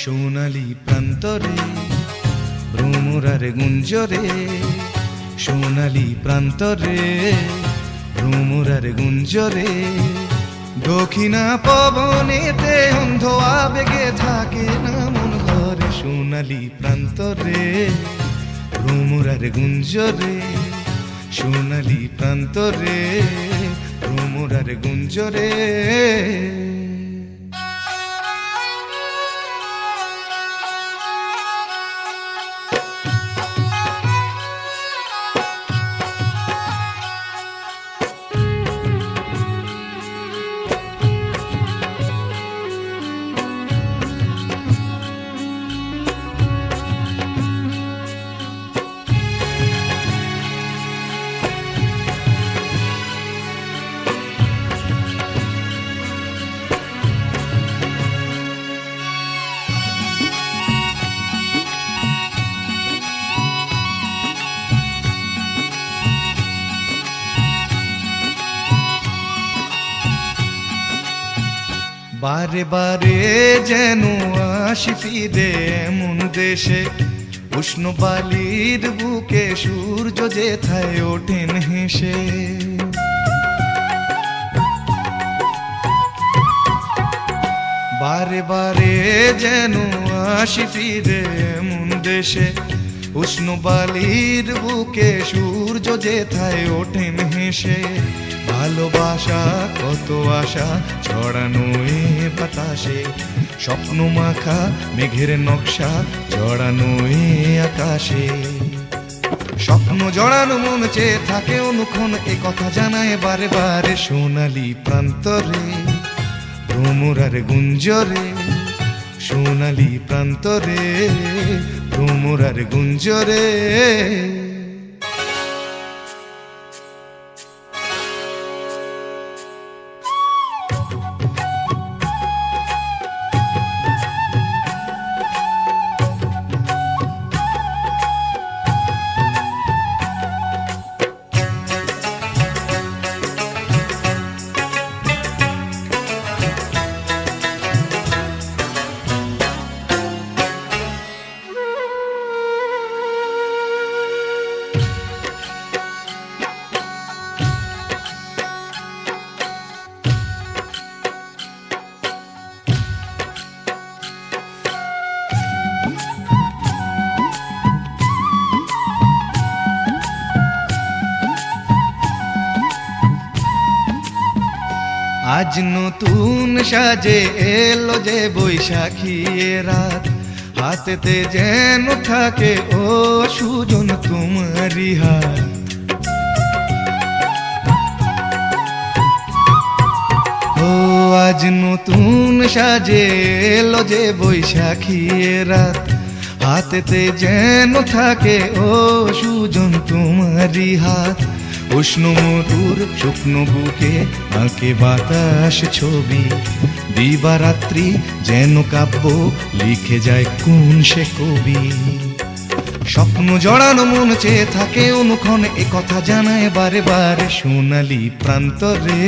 সোনালি প্রান্তরে ভ্রমরার গুঞ্জরে, সোনালি প্রান্তরে ভ্রমরার গুঞ্জরে। দক্ষিণা পবনেতে অন্ধ আবেগে থাকে না মন ঘরে, সোনালি প্রান্তরে ভ্রমরার গুঞ্জরে, সোনালি প্রান্তরে ভ্রমরার গুঞ্জরে। বারে বারে যেন আসি ফিরে এমন দেশে, উষ্ণ বালির বুকে সূর্য যেথায় ওঠেন হেসে। বারে বারে যেন আসি ফিরে এমন দেশে, উষ্ণ বালির বুকে সূর্য যেথায় ওঠেন হেসে। ভালোবাসা কত আশা ছড়ানো এ বাতাসে, স্বপ্ন মাখা মেঘের নকশা জড়ানো এ আকাশে। স্বপ্ন জড়ানো মন চেয়ে থাকে অনুক্ষণ, এ কথা জানায় বারে বারে। সোনালি প্রান্তরে ভ্রমরার গুঞ্জরে, সোনালি প্রান্তরে ভ্রমরার গুঞ্জরে। আজ নতুন সাজে এলো যে বৈশাখী রাত, হাতেতে যেন থাকে ও সুজন তোমারি হাত। ও আজ নতুন সাজে এলো যে বৈশাখী রাত, হাতেতে যেন থাকে ও সুজন তোমারি হাত। উষ্ণ মধুর শুকনো বুকে আঁকে বাতাস ছবি, দিবারাত্রি যেন কাব্য লিখে যায় কোন সে কবি। স্বপ্ন জড়ানো মন চেয়ে থাকে অনুক্ষণ, এ কথা জানায় বারে বারে। সোনালি প্রান্তরে